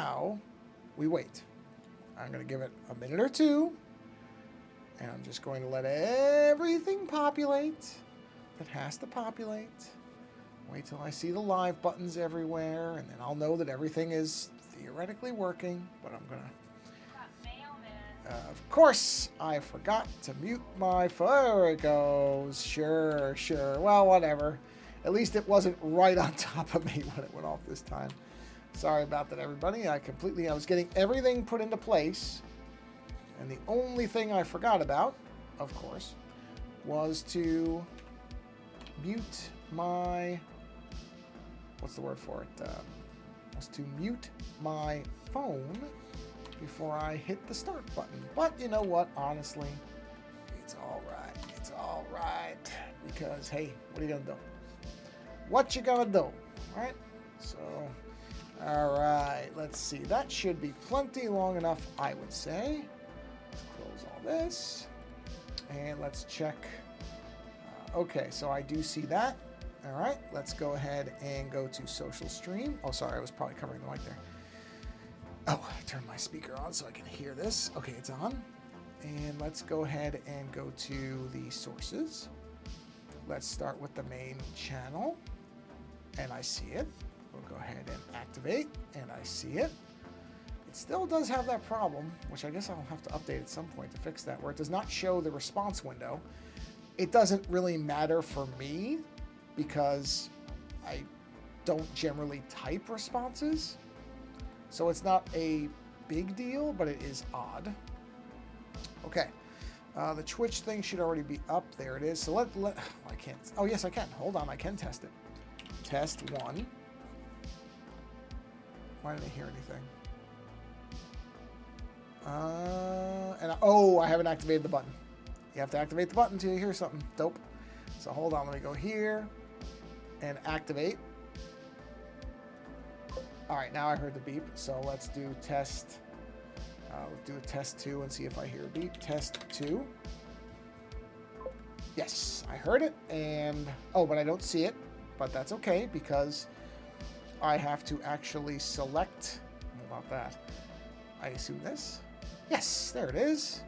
now we wait. I'm going to give it a minute or two. And I'm just going to let everything populate that has to populate. Wait till I see the live buttons everywhere, and then I'll know that everything is theoretically working. But I'm going to... of course, I forgot to mute my phone. There it goes. Sure. Well, whatever. At least it wasn't right on top of me when it went off this time. Sorry about that, everybody. I was getting everything put into place. And the only thing I forgot about, of course, was to mute my... what's the word for it? Was to mute my phone before I hit the start button. But you know what? Honestly, it's all right. It's all right. Because, hey, what are you going to do? What you going to do? All right? So, all right. Let's see. That should be plenty long enough, I would say. Let's close all this. And let's check. Okay, so I do see that. All right. Let's go ahead and go to social stream. Oh, sorry. I was probably covering the mic there. Oh, I turned my speaker on so I can hear this. Okay, it's on. And let's go ahead and go to the sources. Let's start with the main channel. And I see it. We'll go ahead and activate. And I see it. It still does have that problem, which I guess I'll have to update at some point to fix that, where it does not show the response window. It doesn't really matter for me because I don't generally type responses. So it's not a big deal, but it is odd. Okay. The Twitch thing should already be up. There it is. So I can't. Oh, yes, I can. Hold on. I can test it. Test 1. Why didn't I hear anything? Oh, I haven't activated the button. You have to activate the button until you hear something. Dope. So hold on. Let me go here and activate. All right, now I heard the beep. So let's do test. Let's do a test 2 and see if I hear a beep. Test 2. Yes, I heard it. And, oh, but I don't see it. But that's okay because I have to actually select. What about that? I assume this. Yes, there it is.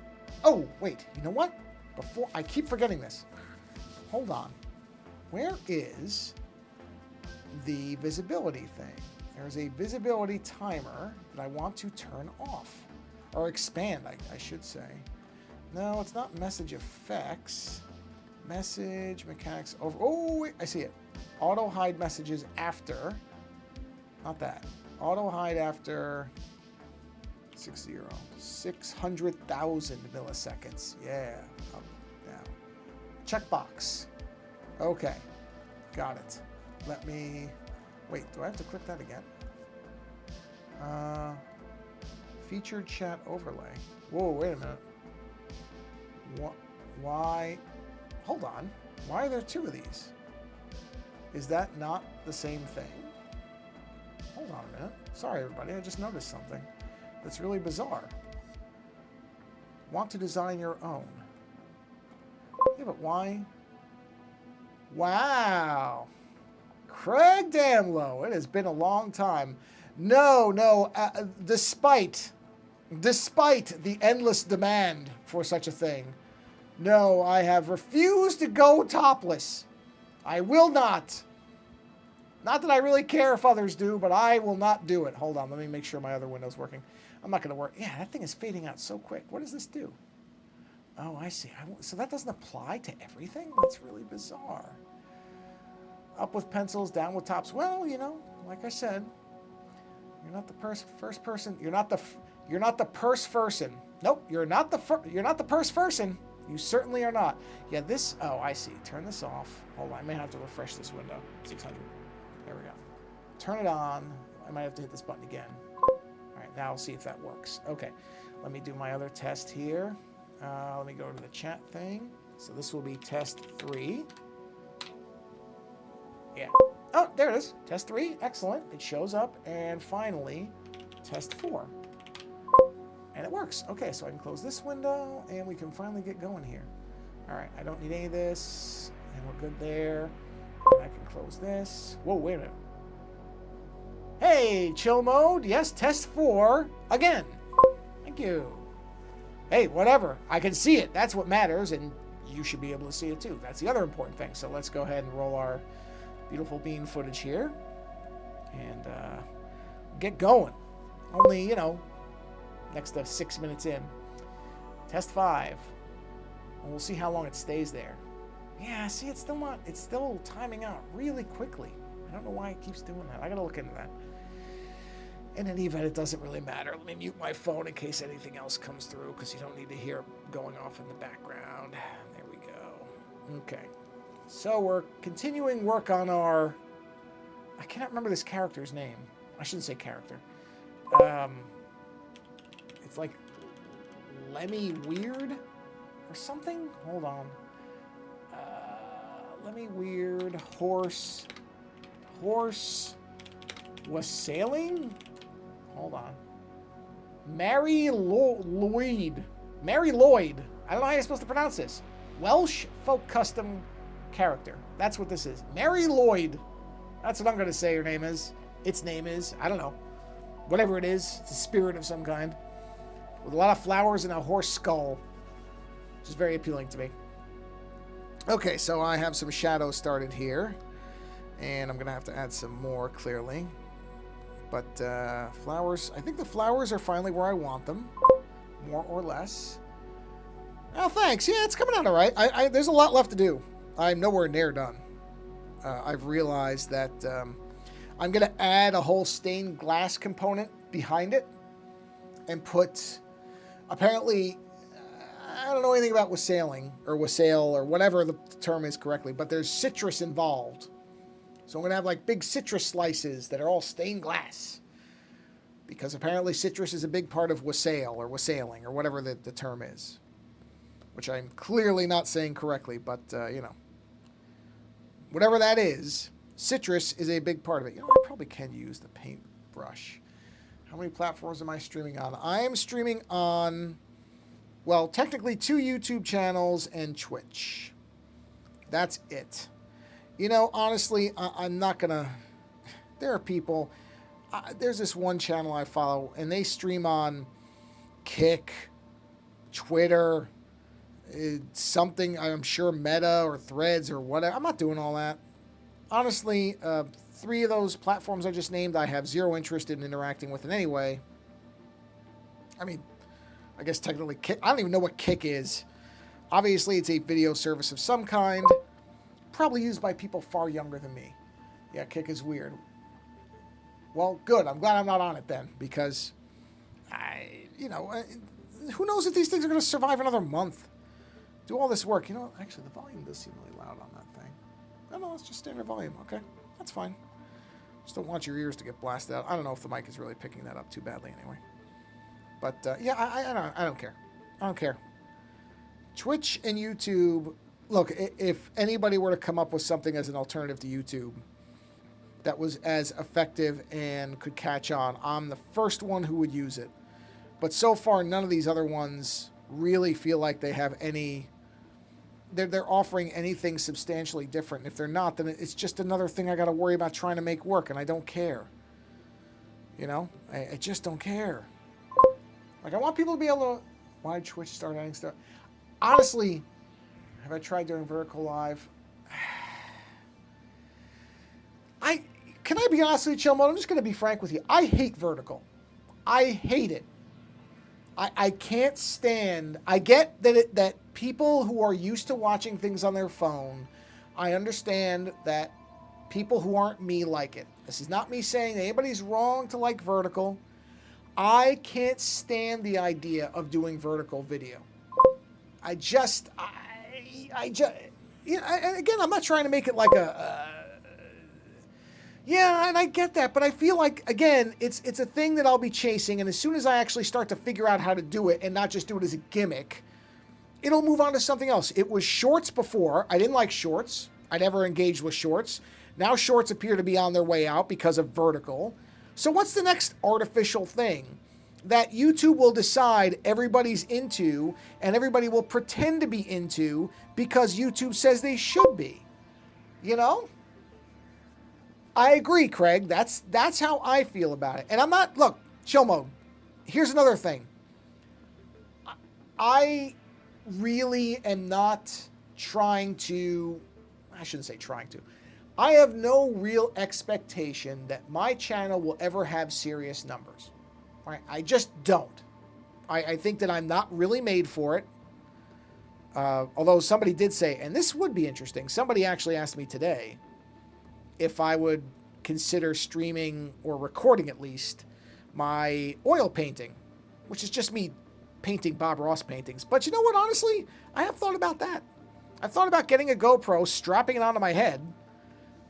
Oh, wait, you know what? Before I keep forgetting this. Hold on. Where is the visibility thing? There's a visibility timer that I want to turn off. Or expand, I should say. No, it's not message effects. Message mechanics over. Oh, wait, I see it. Auto hide messages after. Not that. Auto hide after 600,000 milliseconds. Yeah. Up, down. Checkbox. Okay. Got it. Let me. Wait, do I have to click that again? Featured chat overlay. Whoa, wait a minute. What? Why? Hold on. Why are there 2 of these? Is that not the same thing? Hold on a minute. Sorry, everybody. I just noticed something that's really bizarre. Want to design your own. Yeah, but why? Wow. Craig Damlow. It has been a long time. No. Despite the endless demand for such a thing, no, I have refused to go topless. I will not. Not that I really care if others do, but I will not do it. Hold on, let me make sure my other window's working. I'm not going to work. Yeah, that thing is fading out so quick. What does this do? Oh, I see. So that doesn't apply to everything? That's really bizarre. Up with pencils, down with tops. Well, you know, like I said, you're not the first person. You're not the purse person. Nope, you're not the purse person. You certainly are not. Yeah, this. Oh, I see. Turn this off. Hold on. I may have to refresh this window. 600. There we go. Turn it on. I might have to hit this button again. All right, now I'll see if that works. Okay, let me do my other test here. Let me go to the chat thing. So this will be test 3. Yeah. Oh, there it is. Test 3. Excellent. It shows up. And finally, test 4. And it works. Okay, so I can close this window, and we can finally get going here. All right, I don't need any of this, and we're good there. And I can close this. Whoa, wait a minute. Hey, Hey, chill mode. Yes, test 4 again. Thank you. Hey, whatever. I can see it. That's what matters, and you should be able to see it too. That's the other important thing. So let's go ahead and roll our beautiful bean footage here and get going. Only, next to 6 minutes in. Test 5. And we'll see how long it stays there. Yeah, see, it's still timing out really quickly. I don't know why it keeps doing that. I gotta look into that. In any event, it doesn't really matter. Let me mute my phone in case anything else comes through, because you don't need to hear it going off in the background. There we go. Okay. So we're continuing work on our... I cannot remember this character's name. I shouldn't say character. It's like Lemmy Weird or something? Hold on. Lemmy Weird Horse was sailing? Hold on. Mary Lloyd. Mary Lloyd. I don't know how you're supposed to pronounce this. Welsh folk custom character. That's what this is. Mary Lloyd. That's what I'm going to say her name is. Its name is. I don't know. Whatever it is. It's a spirit of some kind. With a lot of flowers and a horse skull. Which is very appealing to me. Okay, so I have some shadows started here. And I'm going to have to add some more, clearly. But flowers, I think the flowers are finally where I want them. More or less. Oh, thanks. Yeah, it's coming out all right. There's a lot left to do. I'm nowhere near done. I've realized that I'm going to add a whole stained glass component behind it. And put, apparently, I don't know anything about wassailing, or wassail, or whatever the term is correctly. But there's citrus involved. So I'm going to have like big citrus slices that are all stained glass. Because apparently citrus is a big part of wassail or wassailing or whatever the term is. Which I'm clearly not saying correctly, but, whatever that is, citrus is a big part of it. I probably can use the paintbrush. How many platforms am I streaming on? I am streaming on, well, technically 2 YouTube channels and Twitch. That's it. Honestly, I'm not going to... There are people... there's this one channel I follow, and they stream on Kick, Twitter, something, I'm sure Meta or Threads or whatever. I'm not doing all that. Honestly, 3 of those platforms I just named, I have zero interest in interacting with in any way. I mean, I guess technically Kick... I don't even know what Kick is. Obviously, it's a video service of some kind. Probably used by people far younger than me. Yeah, Kick is weird. Well, good. I'm glad I'm not on it then, because who knows if these things are going to survive another month? Do all this work. Actually, the volume does seem really loud on that thing. No, it's just standard volume. Okay, that's fine. Just don't want your ears to get blasted out. I don't know if the mic is really picking that up too badly anyway. But, yeah, I don't care. I don't care. Twitch and YouTube... Look, if anybody were to come up with something as an alternative to YouTube that was as effective and could catch on, I'm the first one who would use it. But so far, none of these other ones really feel like they have any... They're offering anything substantially different. If they're not, then it's just another thing I got to worry about trying to make work, and I don't care. I just don't care. Like, I want people to be able to... Why did Twitch start adding stuff? Honestly... Have I tried doing vertical live? Can I be honest with you, Chill Mode? I'm just going to be frank with you. I hate vertical. I hate it. I can't stand... I get that people who are used to watching things on their phone, I understand that people who aren't me like it. This is not me saying that anybody's wrong to like vertical. I can't stand the idea of doing vertical video. Again, I'm not trying to make it like yeah, and I get that, but I feel like, again, it's a thing that I'll be chasing, and as soon as I actually start to figure out how to do it and not just do it as a gimmick, it'll move on to something else. It was shorts before. I didn't like shorts. I never engaged with shorts. Now shorts appear to be on their way out because of vertical. So what's the next artificial thing that YouTube will decide everybody's into and everybody will pretend to be into because YouTube says they should be? You know? I agree, Craig. That's how I feel about it. And I'm not, look, chill mode. Here's another thing. I really am not trying to, I shouldn't say trying to. I have no real expectation that my channel will ever have serious numbers. Right? I just don't. I think that I'm not really made for it. Although somebody did say, and this would be interesting, somebody actually asked me today if I would consider streaming or recording at least my oil painting, which is just me painting Bob Ross paintings. But you know what, honestly, I have thought about that. I've thought about getting a GoPro, strapping it onto my head,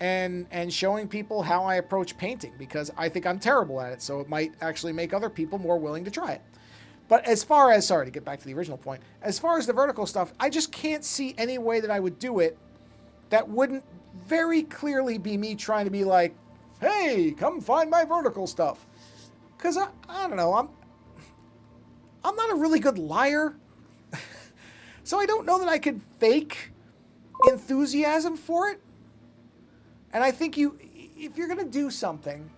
and showing people how I approach painting, because I think I'm terrible at it, so it might actually make other people more willing to try it. But as far as, sorry to get back to the original point, as far as the vertical stuff, I just can't see any way that I would do it that wouldn't very clearly be me trying to be like, hey, come find my vertical stuff. Because I don't know, I'm not a really good liar. So I don't know that I could fake enthusiasm for it. And I think if you're going to do something,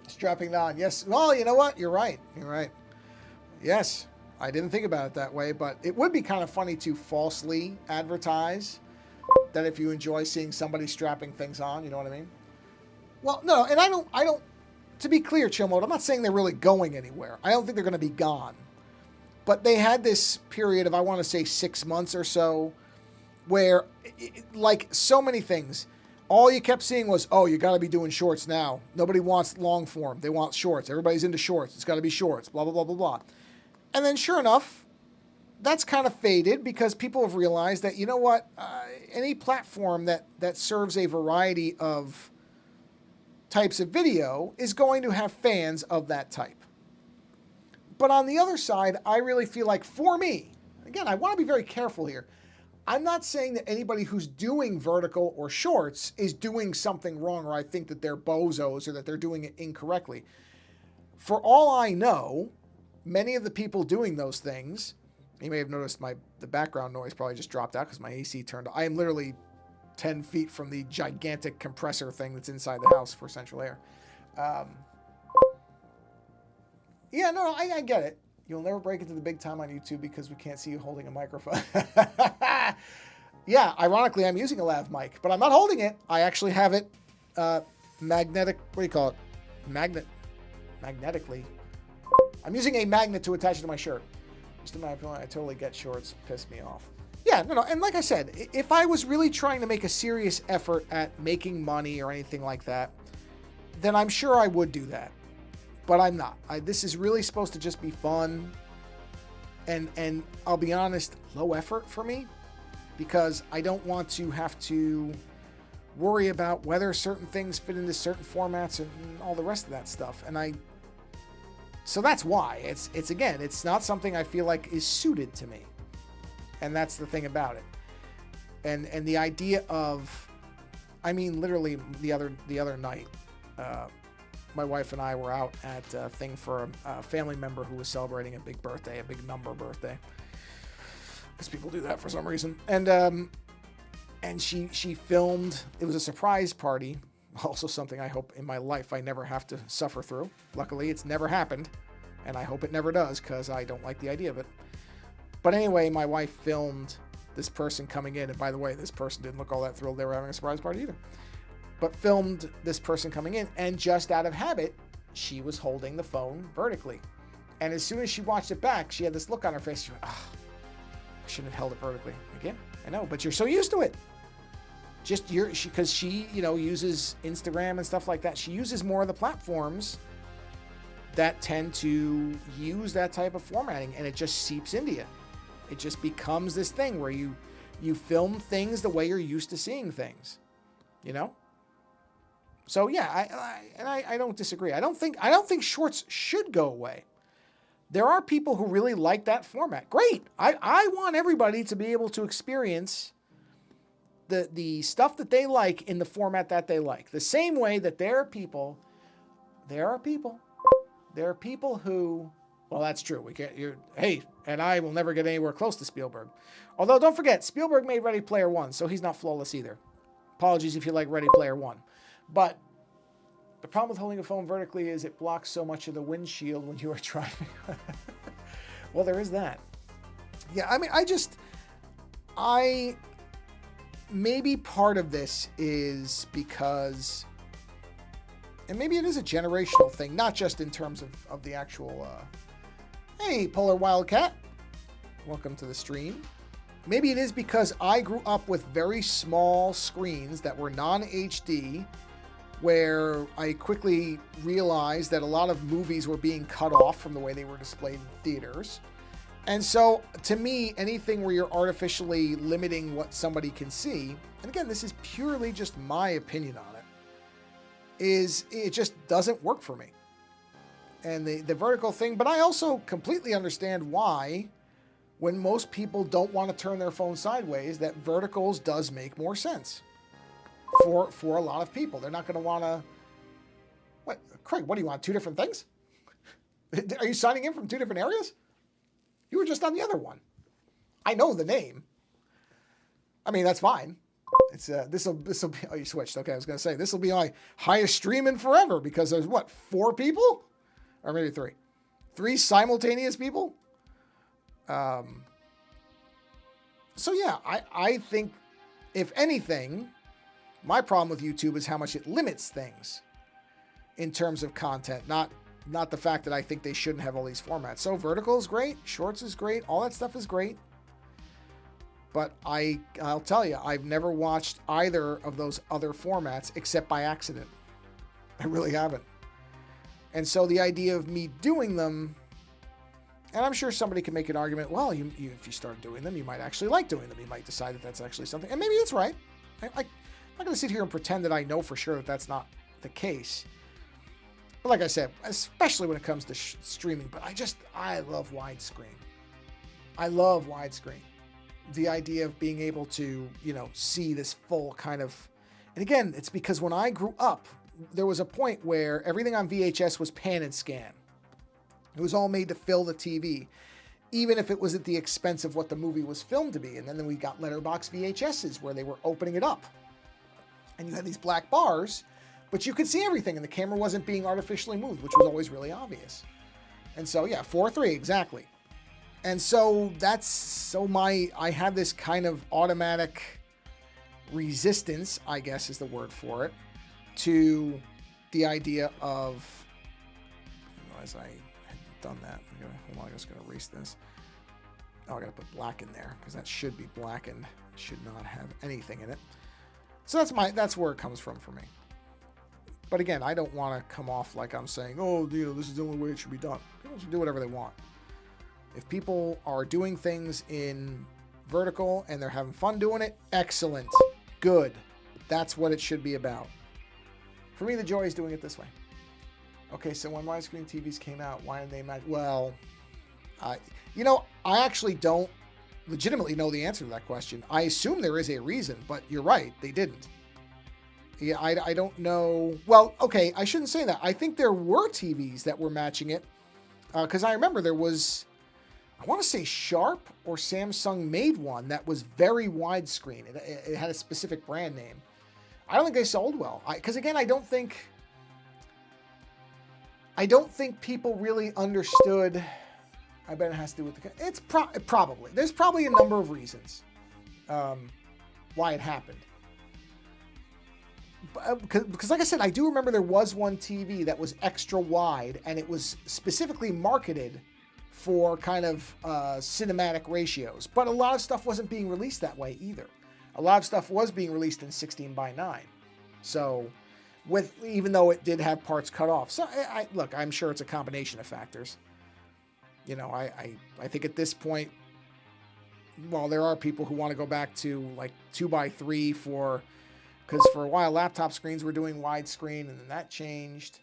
strapping it on, yes, well, you know what? You're right. You're right. Yes, I didn't think about it that way, but it would be kind of funny to falsely advertise that if you enjoy seeing somebody strapping things on, you know what I mean? Well, no, and I don't, to be clear, Chill Mode, I'm not saying they're really going anywhere. I don't think they're going to be gone. But they had this period of, I want to say 6 months or so, where, like so many things, all you kept seeing was, oh, you got to be doing shorts now. Nobody wants long form. They want shorts. Everybody's into shorts. It's got to be shorts, blah, blah, blah, blah, blah. And then sure enough, that's kind of faded because people have realized that, you know what, any platform that serves a variety of types of video is going to have fans of that type. But on the other side, I really feel like, for me, again, I want to be very careful here. I'm not saying that anybody who's doing vertical or shorts is doing something wrong, or I think that they're bozos or that they're doing it incorrectly. For all I know, many of the people doing those things, you may have noticed the background noise probably just dropped out because my AC turned on. I am literally 10 feet from the gigantic compressor thing that's inside the house for central air. Yeah, no, I get it. You'll never break into the big time on YouTube because we can't see you holding a microphone. Yeah, ironically, I'm using a lav mic, but I'm not holding it. I actually have it magnetic, what do you call it? Magnetically. I'm using a magnet to attach it to my shirt. Just in my opinion, I totally get shorts. Piss me off. Yeah, no, and like I said, if I was really trying to make a serious effort at making money or anything like that, then I'm sure I would do that. But I'm not. This is really supposed to just be fun. And I'll be honest, low effort for me, because I don't want to have to worry about whether certain things fit into certain formats and all the rest of that stuff. So that's why. It's again, it's not something I feel like is suited to me. And that's the thing about it. And the idea of, I mean, literally the other night, my wife and I were out at a thing for a family member who was celebrating a big birthday, a big number birthday, because people do that for some reason. And she filmed. It was a surprise party. Also something I hope in my life I never have to suffer through. Luckily, it's never happened, and I hope it never does, because I don't like the idea of it. But anyway, my wife filmed this person coming in, and by the way, this person didn't look all that thrilled they were having a surprise party either. But filmed this person coming in, and just out of habit, she was holding the phone vertically. And as soon as she watched it back, she had this look on her face. She went, oh, I shouldn't have held it vertically. Again, I know, but you're so used to it. Because she uses Instagram and stuff like that. She uses more of the platforms that tend to use that type of formatting, and it just seeps into you. It just becomes this thing where you film things the way you're used to seeing things, you know? So yeah, I don't disagree. I don't think shorts should go away. There are people who really like that format. Great. I want everybody to be able to experience the stuff that they like in the format that they like. The same way that there are people who, well, that's true. Hey, and I will never get anywhere close to Spielberg. Although don't forget, Spielberg made Ready Player One, so he's not flawless either. Apologies if you like Ready Player One. But the problem with holding a phone vertically is it blocks so much of the windshield when you are driving. Well, there is that. Yeah, I mean, maybe part of this is because, and maybe it is a generational thing, not just in terms of the actual, hey, Polar Wildcat, welcome to the stream. Maybe it is because I grew up with very small screens that were non-HD, where I quickly realized that a lot of movies were being cut off from the way they were displayed in theaters. And so, to me, anything where you're artificially limiting what somebody can see, and again, this is purely just my opinion on it, it just doesn't work for me. And the vertical thing, but I also completely understand why, when most people don't want to turn their phone sideways, that verticals does make more sense for a lot of people. They're not going to want to... What, Craig, what do you want, two different things? Are you signing in from two different areas? You were just on the other one. I know the name. I mean, that's fine. It's this'll be... Oh, you switched. Okay, I was going to say, this will be my highest stream in forever, because there's, what, 4 people? Or maybe 3. 3 simultaneous people? So, yeah, I think, if anything, my problem with YouTube is how much it limits things in terms of content, not the fact that I think they shouldn't have all these formats. So vertical is great, shorts is great, all that stuff is great. But I'll tell you, I've never watched either of those other formats except by accident. I really haven't. And so the idea of me doing them, and I'm sure somebody can make an argument, well, if you start doing them, you might actually like doing them. You might decide that that's actually something. And maybe it's right. I'm not going to sit here and pretend that I know for sure that that's not the case. But like I said, especially when it comes to streaming, but I love widescreen. I love widescreen. The idea of being able to, see this full kind of, and again, it's because when I grew up, there was a point where everything on VHS was pan and scan. It was all made to fill the TV, even if it was at the expense of what the movie was filmed to be. And then we got letterbox VHSs where they were opening it up. And you had these black bars, but you could see everything, and the camera wasn't being artificially moved, which was always really obvious. And so, yeah, 4:3, exactly. And so I have this kind of automatic resistance, I guess is the word for it, to the idea of, as I had done that, hold on, I'm just going to erase this. Oh, I got to put black in there, because that should be blackened. It should not have anything in it. So that's where it comes from for me. But again, I don't want to come off like I'm saying, oh, this is the only way it should be done. People should do whatever they want. If people are doing things in vertical and they're having fun doing it, excellent, good. That's what it should be about. For me, the joy is doing it this way. Okay, so when widescreen TVs came out, why did they not? Well, I actually don't legitimately know the answer to that question. I assume there is a reason, but you're right, they didn't. Yeah, I don't know. Well, okay, I shouldn't say that. I think there were TVs that were matching it, because I remember there was, I want to say Sharp or Samsung made one that was very widescreen. It had a specific brand name. I don't think they sold well. Because again, I don't think people really understood. I bet it has to do with it's probably. There's probably a number of reasons why it happened. Because like I said, I do remember there was one TV that was extra wide, and it was specifically marketed for kind of cinematic ratios. But a lot of stuff wasn't being released that way either. A lot of stuff was being released in 16:9. So, even though it did have parts cut off. So, look, I'm sure it's a combination of factors. I think at this point, while there are people who want to go back to like 2x3 because for a while laptop screens were doing widescreen, and then that changed.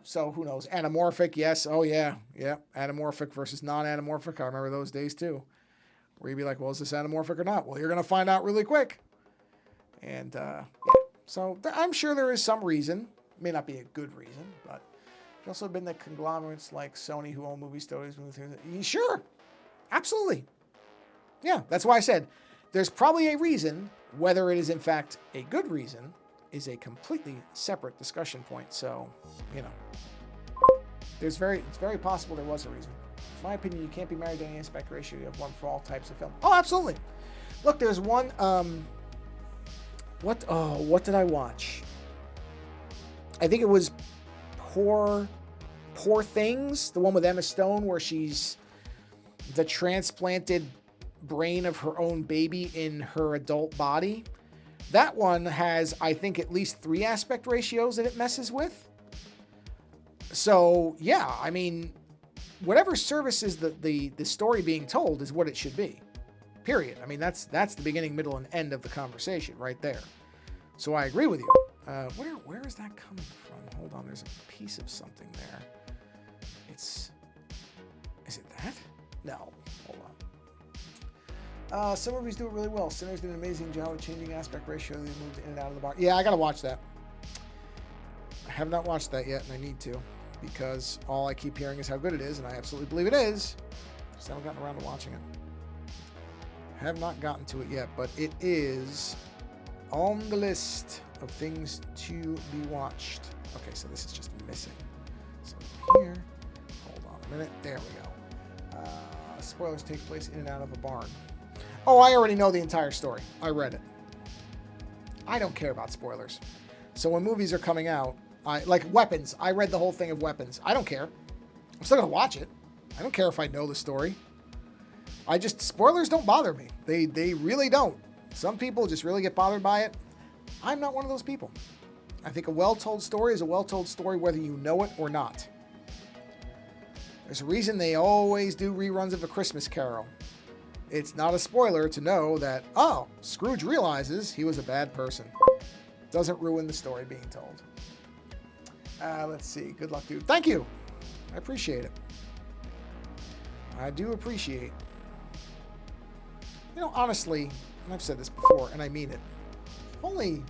So who knows? Anamorphic, yes. Oh yeah. Anamorphic versus non-anamorphic. I remember those days too. Where you'd be like, well, is this anamorphic or not? Well, you're going to find out really quick. And yeah. So I'm sure there is some reason. It may not be a good reason, but there's also been the conglomerates like Sony who own movie studios. Sure. Absolutely. Yeah, that's why I said there's probably a reason. Whether it is in fact a good reason is a completely separate discussion point. So, it's very possible there was a reason. In my opinion, you can't be married to any aspect ratio. You have one for all types of film. Oh, absolutely. Look, there's one. What did I watch? I think it was Poor Things, the one with Emma Stone, where she's the transplanted brain of her own baby in her adult body. That one has, I think, at least 3 aspect ratios that it messes with. So, yeah, I mean, whatever services the story being told is what it should be. Period. I mean, that's the beginning, middle, and end of the conversation right there. So I agree with you. Where is that coming from? Hold on, there's a piece of something there. Is it that? No, hold on. Some movies do it really well. Sinners did an amazing job of changing aspect ratio. They moved in and out of the bar. Yeah, I gotta watch that. I have not watched that yet, and I need to, because all I keep hearing is how good it is, and I absolutely believe it is. Just haven't gotten around to watching it. Have not gotten to it yet, but it is on the list of things to be watched. Okay, so this is just missing. So here, hold on a minute. There we go. Spoilers take place in and out of a barn. Oh, I already know the entire story. I read it. I don't care about spoilers. So when movies are coming out, like Weapons, I read the whole thing of Weapons. I don't care. I'm still gonna watch it. I don't care if I know the story. Spoilers don't bother me. They really don't. Some people just really get bothered by it. I'm not one of those people. I think a well-told story is a well-told story whether you know it or not. There's a reason they always do reruns of A Christmas Carol. It's not a spoiler to know that, oh, Scrooge realizes he was a bad person. Doesn't ruin the story being told. Let's see. Good luck, dude. Thank you. I appreciate it. I do appreciate. Honestly, and I've said this before, and I mean it. Only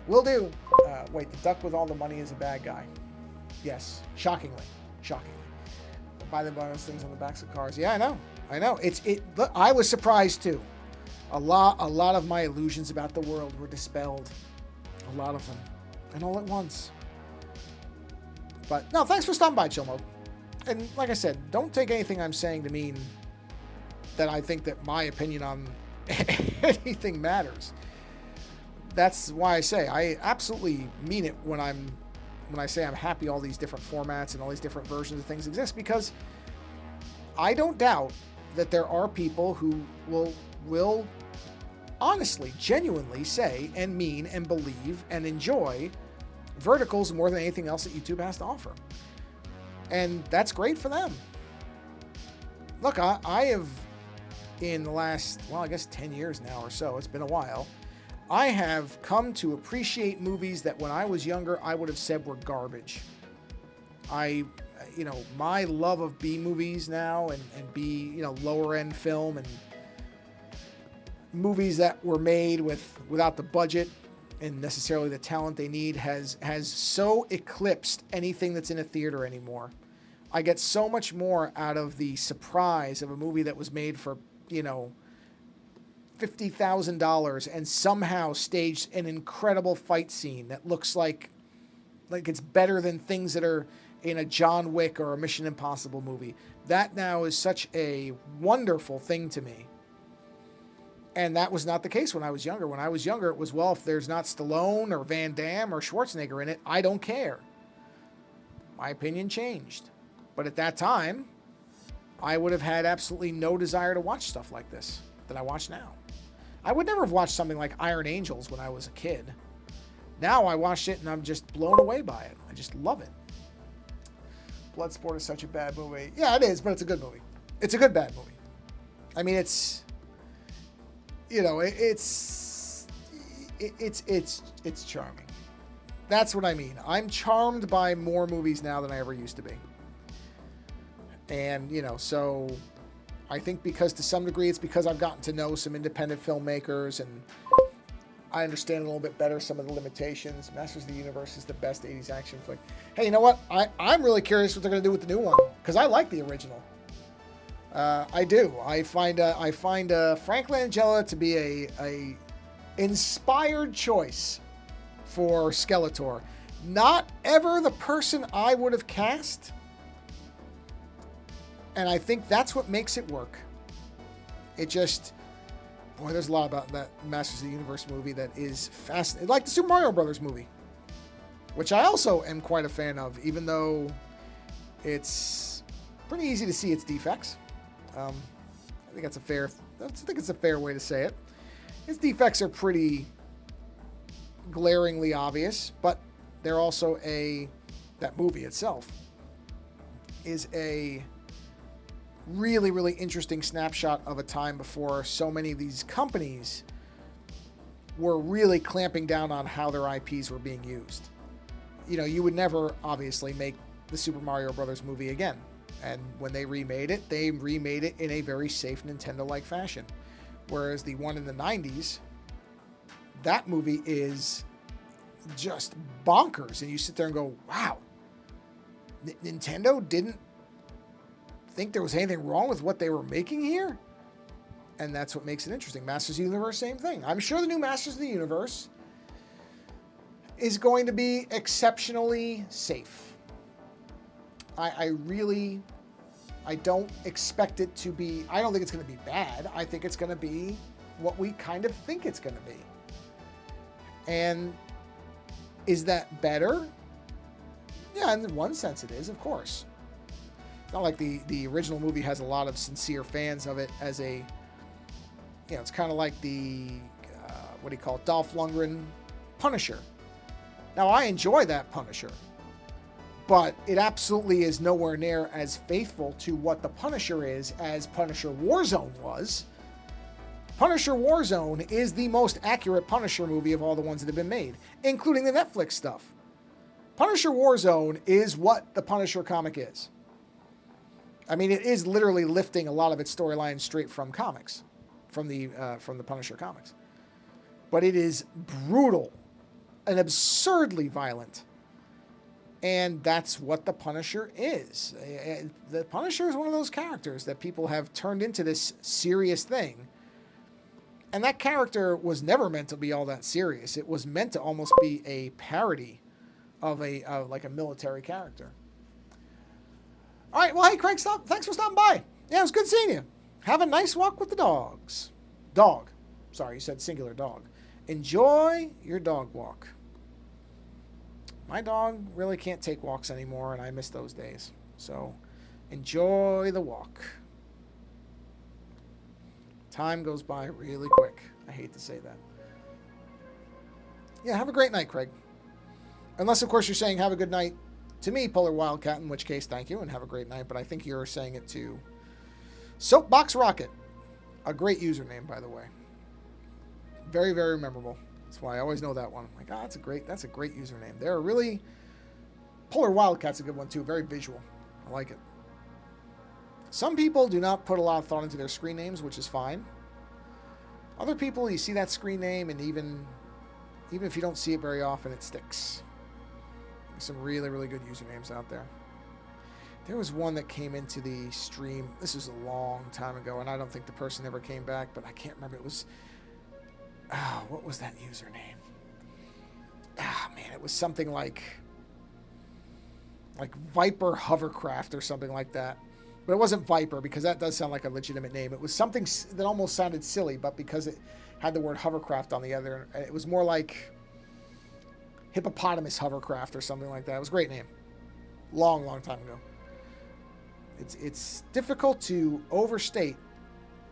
will do. Wait, the duck with all the money is a bad guy. Yes, shockingly. Buy the bonus things on the backs of cars. Yeah, I know. I was surprised too. A lot of my illusions about the world were dispelled. A lot of them, and all at once. But no, thanks for stopping by, Chill Mode. And like I said, don't take anything I'm saying to mean that I think that my opinion on anything matters. That's why I say I absolutely mean it when I say I'm happy all these different formats and all these different versions of things exist, because I don't doubt that there are people who will honestly, genuinely say and mean and believe and enjoy verticals more than anything else that YouTube has to offer. And that's great for them. Look, I have, in the last, 10 years now or so, it's been a while, I have come to appreciate movies that when I was younger, I would have said were garbage. My love of B movies now and B, lower end film and movies that were made without the budget and necessarily the talent they need has so eclipsed anything that's in a theater anymore. I get so much more out of the surprise of a movie that was made for, $50,000 and somehow staged an incredible fight scene that looks like it's better than things that are in a John Wick or a Mission Impossible movie. That now is such a wonderful thing to me. And that was not the case when I was younger. When I was younger, it was, well, if there's not Stallone or Van Damme or Schwarzenegger in it, I don't care. My opinion changed. But at that time, I would have had absolutely no desire to watch stuff like this that I watch now. I would never have watched something like Iron Angels when I was a kid. Now I watched it and I'm just blown away by it. I just love it. Bloodsport is such a bad movie. Yeah, it is, but it's a good movie. It's a good bad movie. I mean, it's charming. That's what I mean. I'm charmed by more movies now than I ever used to be. And, so I think because to some degree it's because I've gotten to know some independent filmmakers and I understand a little bit better some of the limitations. Masters of the Universe is the best 80s action flick. Hey, you know what? I'm really curious what they're going to do with the new one, because I like the original. I do. I find Frank Langella to be a inspired choice for Skeletor. Not ever the person I would have cast. And I think that's what makes it work. It just, boy, there's a lot about that Masters of the Universe movie that is fascinating. Like the Super Mario Brothers movie, which I also am quite a fan of, even though it's pretty easy to see its defects. I think it's a fair way to say it. Its defects are pretty glaringly obvious, but they're also that movie itself is a really, really interesting snapshot of a time before so many of these companies were really clamping down on how their IPs were being used. You know, you would never obviously make the Super Mario Brothers movie again. And when they remade it in a very safe Nintendo-like fashion. Whereas the one in the 90s, that movie is just bonkers. And you sit there and go, wow, Nintendo didn't think there was anything wrong with what they were making here? And that's what makes it interesting. Masters of the Universe, same thing. I'm sure the new Masters of the Universe is going to be exceptionally safe. I don't expect it to be, I don't think it's going to be bad. I think it's going to be what we kind of think it's going to be. And is that better? Yeah, in one sense it is, of course. It's not like the original movie has a lot of sincere fans of it as a, you know, it's kind of like the, what do you call it, Dolph Lundgren Punisher. Now, I enjoy that Punisher, but it absolutely is nowhere near as faithful to what the Punisher is as Punisher Warzone was. Punisher Warzone is the most accurate Punisher movie of all the ones that have been made, including the Netflix stuff. Punisher Warzone is what the Punisher comic is. I mean, it is literally lifting a lot of its storylines straight from comics, from the Punisher comics. But it is brutal and absurdly violent. And that's what the Punisher is. The Punisher is one of those characters that people have turned into this serious thing. And that character was never meant to be all that serious. It was meant to almost be a parody of like a military character. All right, well, hey, Craig, thanks for stopping by. Yeah, it was good seeing you. Have a nice walk with the dogs. Dog. Sorry, you said singular dog. Enjoy your dog walk. My dog really can't take walks anymore, and I miss those days. So enjoy the walk. Time goes by really quick. I hate to say that. Yeah, have a great night, Craig. Unless, of course, you're saying have a good night to me, Polar Wildcat, in which case, thank you, and have a great night. But I think you're saying it to Soapbox Rocket. A great username, by the way. Very, very memorable. That's why I always know that one. I'm like, that's a great username. They're really... Polar Wildcat's a good one, too. Very visual. I like it. Some people do not put a lot of thought into their screen names, which is fine. Other people, you see that screen name, and even if you don't see it very often, it sticks. There's some really, really good usernames out there. There was one that came into the stream. This was a long time ago, and I don't think the person ever came back, but I can't remember. It was... what was that username? Man, it was something like Viper Hovercraft or something like that. But it wasn't Viper, because that does sound like a legitimate name. It was something that almost sounded silly, but because it had the word hovercraft on the other, it was more like Hippopotamus Hovercraft or something like that. It was a great name. Long, long time ago. It's difficult to overstate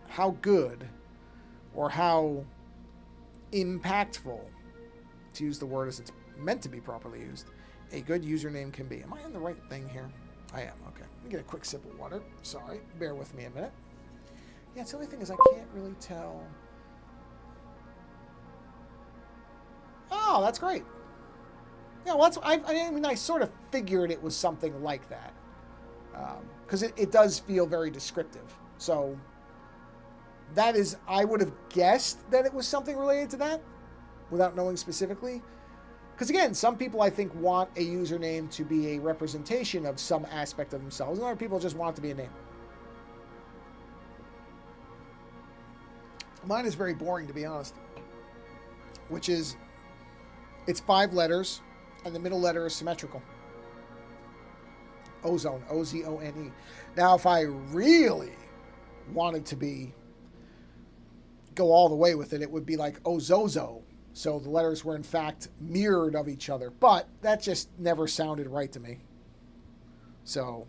how good or how impactful, to use the word as it's meant to be properly used, a good username can be. Am I on the right thing here? I am. Okay. Let me get a quick sip of water. Sorry. Bear with me a minute. Yeah, it's the only thing is I can't really tell. Oh, that's great. Yeah, well, I sort of figured it was something like that. Because it does feel very descriptive. So that is, I would have guessed that it was something related to that without knowing specifically. Because again, some people I think want a username to be a representation of some aspect of themselves, and other people just want it to be a name. Mine is very boring, to be honest, which is It's 5 letters, and the middle letter is symmetrical. Ozone, O-Z-O-N-E. Now, if I really wanted to go all the way with it, it would be like Ozozo. So the letters were, in fact, mirrored of each other. But that just never sounded right to me. So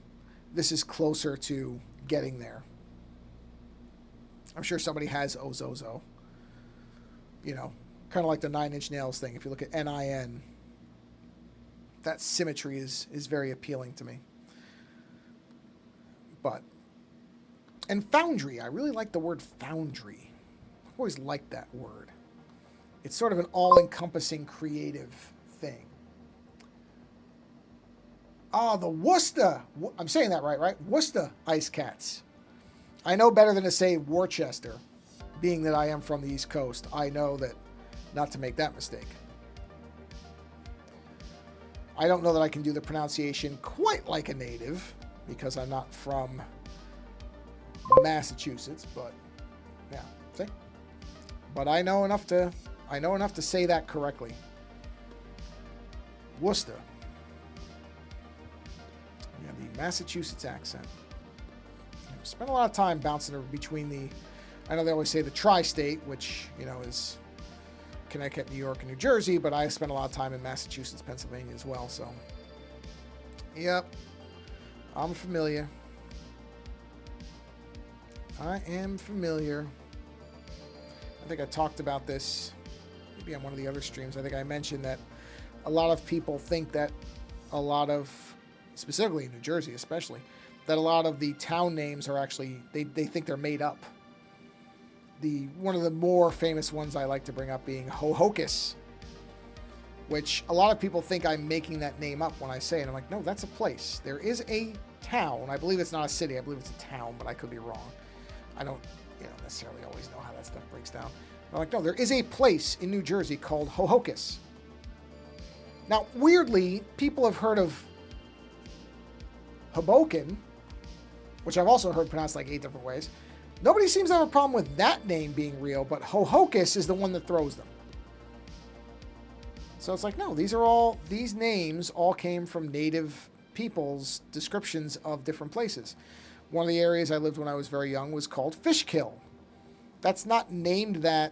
this is closer to getting there. I'm sure somebody has Ozozo. You know, kind of like the 9 Inch Nails thing. If you look at N-I-N, that symmetry is very appealing to me. But, and foundry, I really like the word foundry. I've always liked that word. It's sort of an all-encompassing creative thing. Ah, the Worcester. I'm saying that right? Worcester Ice Cats. I know better than to say Worcester, being that I am from the East Coast. I know that not to make that mistake. I don't know that I can do the pronunciation quite like a native, because I'm not from Massachusetts, but yeah, see? But I know enough to say that correctly. Worcester. Yeah, the Massachusetts accent. I've spent a lot of time bouncing between I know they always say the tri-state, which, you know, is Connecticut, New York, and New Jersey, but I spent a lot of time in Massachusetts, Pennsylvania as well, so. Yep. I'm familiar. I am familiar. I think I talked about this maybe on one of the other streams. I think I mentioned that a lot of people think that specifically in New Jersey especially, that a lot of the town names are actually, they think they're made up. One of the more famous ones I like to bring up being Hohokus, which a lot of people think I'm making that name up when I say it. I'm like, no, that's a place. There is a town. I believe it's not a city. I believe it's a town, but I could be wrong. I don't, necessarily always know how that stuff breaks down. But I'm like, no, there is a place in New Jersey called Hohokus. Now, weirdly, people have heard of Hoboken, which I've also heard pronounced like 8 different ways. Nobody seems to have a problem with that name being real, but Hohokus is the one that throws them. So it's like, no, these names all came from native people's descriptions of different places. One of the areas I lived when I was very young was called Fishkill. That's not named that,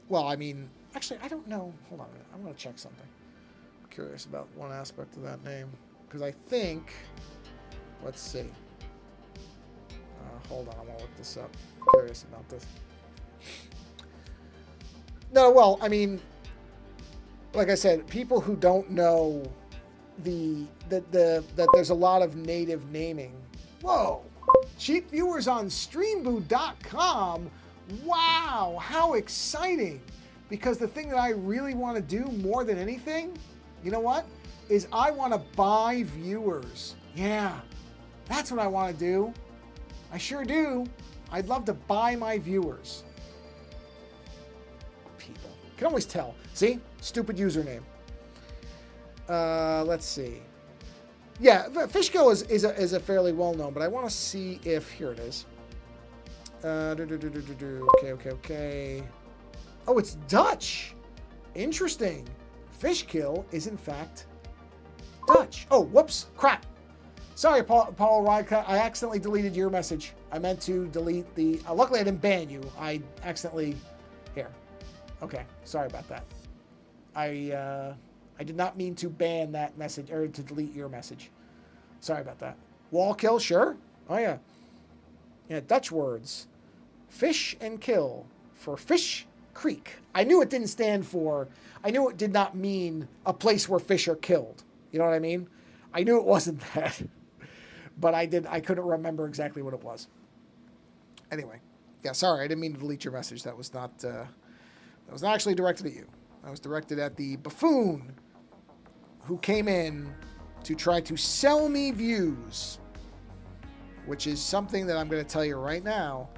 well, I mean, actually, I don't know. Hold on a minute. I'm going to check something. I'm curious about one aspect of that name. Because I think, let's see. Hold on, I want to look this up. I'm curious about this. No, well, I mean, like I said, people who don't know that there's a lot of native naming. Whoa! Cheap viewers on streamboo.com. Wow, how exciting! Because the thing that I really want to do more than anything, you know what? Is I want to buy viewers. Yeah, that's what I want to do. I sure do. I'd love to buy my viewers. People. Can always tell. See? Stupid username. Let's see. Yeah, Fishkill is a fairly well-known, but I want to see if... Here it is. Okay. Oh, it's Dutch. Interesting. Fishkill is, in fact, Dutch. Oh, whoops. Crap. Sorry, Paul Rodcott. I accidentally deleted your message. I meant to delete the... luckily, I didn't ban you. I accidentally... Here. Okay. Sorry about that. I did not mean to ban that message, or to delete your message. Sorry about that. Wall kill, sure. Oh, yeah. Yeah, Dutch words. Fish and kill for Fish Creek. I knew it didn't stand for... I knew it did not mean a place where fish are killed. You know what I mean? I knew it wasn't that. But I couldn't remember exactly what it was. Anyway. Yeah, sorry. I didn't mean to delete your message. That was not actually directed at you. I was directed at the buffoon who came in to try to sell me views, which is something that I'm going to tell you right now,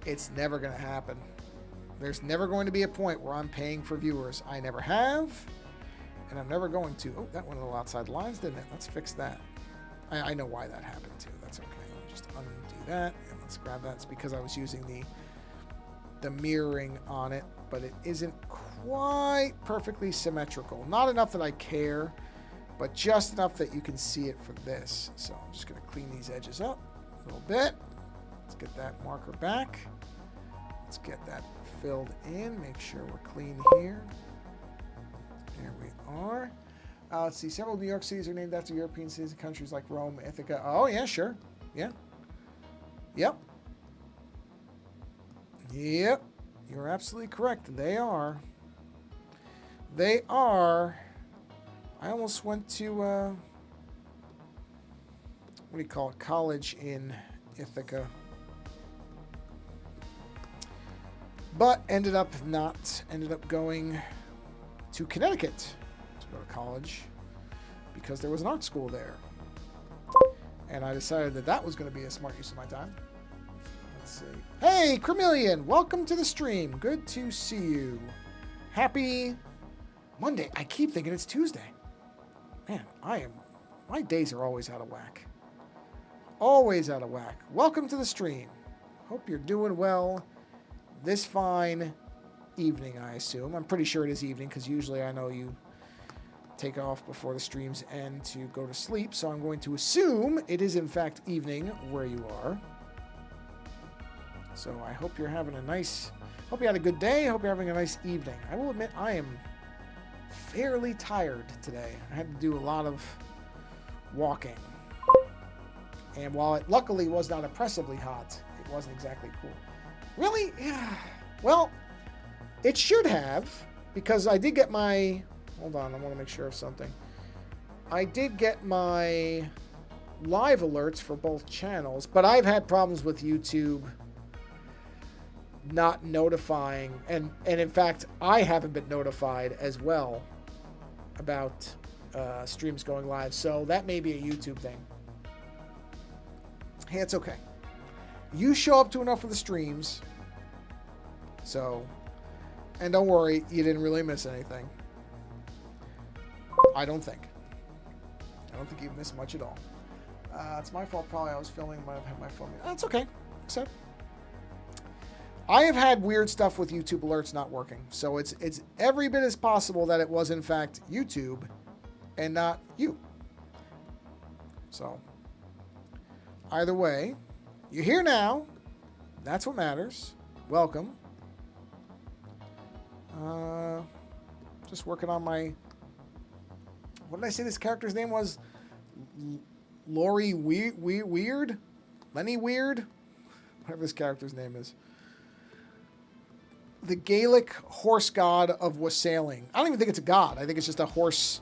it's never going to happen. There's never going to be a point where I'm paying for viewers. I never have, and I'm never going to. Oh, that went a little outside the lines, didn't it? Let's fix that. I know why that happened, too. That's okay. Let me just undo that, and let's grab that. It's because I was using the mirroring on it, but it isn't quite perfectly symmetrical. Not enough that I care, but just enough that you can see it for this. So I'm just going to clean these edges up a little bit. Let's get that marker back. Let's get that filled in. Make sure we're clean here. There we are. Let's see. Several New York cities are named after European cities and countries like Rome, Ithaca. Oh, yeah, sure. Yeah. Yep. Yep. You're absolutely correct. They are. They are. I almost went to, what do you call it? College in Ithaca. But ended up not. Ended up going to Connecticut to go to college because there was an art school there. And I decided that that was going to be a smart use of my time. Let's see. Hey, Cremillion, welcome to the stream. Good to see you. Happy Monday. I keep thinking it's Tuesday. Man, my days are always out of whack. Always out of whack. Welcome to the stream. Hope you're doing well this fine evening, I assume. I'm pretty sure it is evening because usually I know you take off before the streams end to go to sleep. So I'm going to assume it is in fact evening where you are. So I hope you're having a nice, hope you had a good day. Hope you're having a nice evening. I will admit I am fairly tired today. I had to do a lot of walking. And while it luckily was not oppressively hot, it wasn't exactly cool. Really? Yeah. Well, it should have, because I did get my... Hold on, I want to make sure of something. I did get my live alerts for both channels, but I've had problems with YouTube not notifying, and in fact, I haven't been notified as well about streams going live, so that may be a YouTube thing. Hey, it's okay. You show up to enough of the streams, so, and don't worry, you didn't really miss anything. I don't think you've missed much at all. It's my fault, probably. I was filming, might have had my phone. That's okay. Except I have had weird stuff with YouTube alerts not working, so it's every bit as possible that it was in fact YouTube and not you. So either way, you're here now. That's what matters. Welcome. Just working on my... What did I say this character's name was? Laurie Weird? Lenny Weird? Whatever this character's name is. The Gaelic horse god of wassailing. I don't even think it's a god. I think it's just a horse...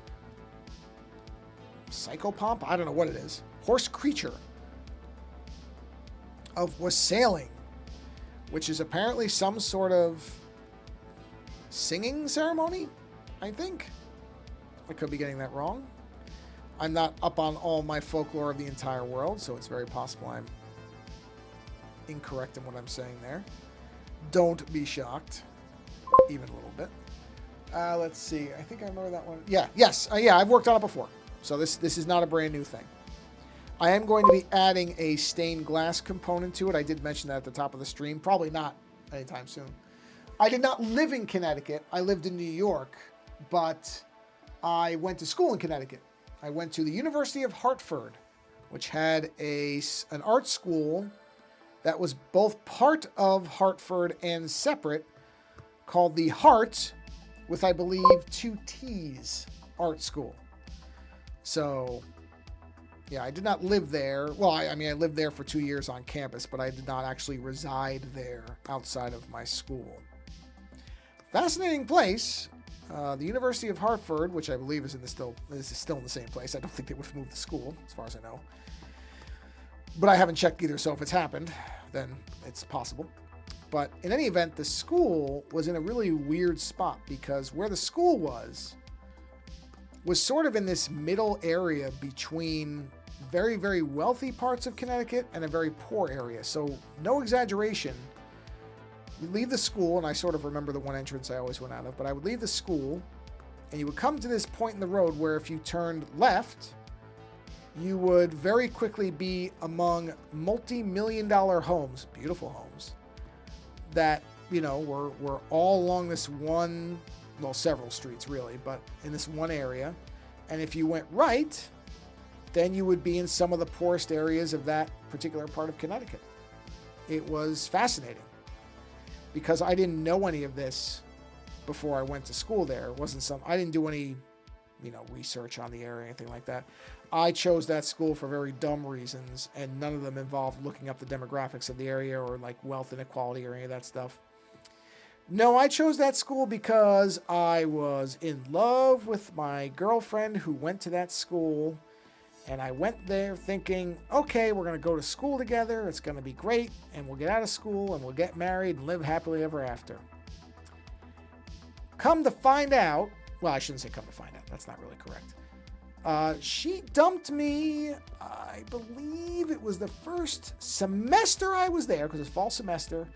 Psychopomp? I don't know what it is. Horse creature of wassailing, which is apparently some sort of singing ceremony, I think. I could be getting that wrong. I'm not up on all my folklore of the entire world, so it's very possible I'm incorrect in what I'm saying there. Don't be shocked, even a little bit. Let's see. I think I remember that one. Yeah, yes. Yeah, I've worked on it before. So this is not a brand new thing. I am going to be adding a stained glass component to it. I did mention that at the top of the stream. Probably not anytime soon. I did not live in Connecticut. I lived in New York, but I went to school in Connecticut. I went to the University of Hartford, which had an art school that was both part of Hartford and separate, called the Hart, with, I believe, 2 T's, art school. So, yeah, I did not live there. Well, I mean, I lived there for 2 years on campus, but I did not actually reside there outside of my school. Fascinating place. The University of Hartford, which I believe is still in the same place. I don't think they would have moved the school, as far as I know. But I haven't checked either, so if it's happened, then it's possible. But in any event, the school was in a really weird spot because where the school was sort of in this middle area between very, very wealthy parts of Connecticut and a very poor area. So no exaggeration. You leave the school, and I sort of remember the one entrance I always went out of, but I would leave the school, and you would come to this point in the road where if you turned left, you would very quickly be among multi-million-dollar homes, beautiful homes, that, you know, were all along this one well, several streets really, but in this one area. And if you went right, then you would be in some of the poorest areas of that particular part of Connecticut. It was fascinating because I didn't know any of this before I went to school there. I didn't do any, research on the area or anything like that. I chose that school for very dumb reasons, and none of them involved looking up the demographics of the area or like wealth inequality or any of that stuff. No, I chose that school because I was in love with my girlfriend who went to that school, and I went there thinking, okay, we're going to go to school together, it's going to be great, and we'll get out of school and we'll get married and live happily ever after. Come to find out, well, I shouldn't say come to find out, that's not really correct. She dumped me, I believe it was the first semester I was there, because it's fall semester,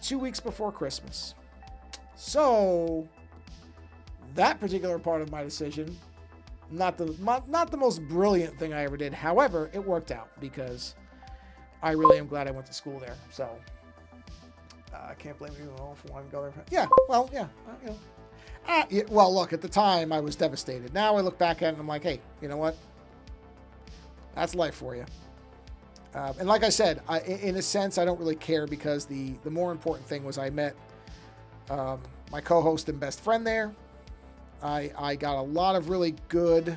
2 weeks before Christmas. So, that particular part of my decision, not the most brilliant thing I ever did. However, it worked out because I really am glad I went to school there. So, I can't blame you if I want to go there. Yeah, well, yeah, yeah, well, look, at the time I was devastated. Now I look back at it and I'm like, hey, you know what? That's life for you. And like I said, in a sense, I don't really care because the more important thing was I met my co-host and best friend there. I got a lot of really good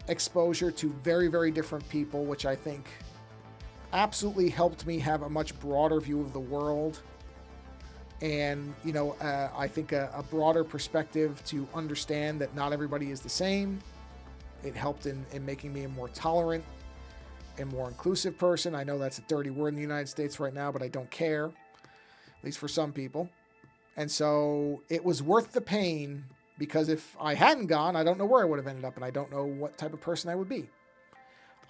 exposure to very, very different people, which I think absolutely helped me have a much broader view of the world. And, I think a broader perspective to understand that not everybody is the same. It helped in making me a more tolerant and more inclusive person. I know that's a dirty word in the United States right now, but I don't care, at least for some people. And so it was worth the pain, because if I hadn't gone, I don't know where I would have ended up, and I don't know what type of person I would be.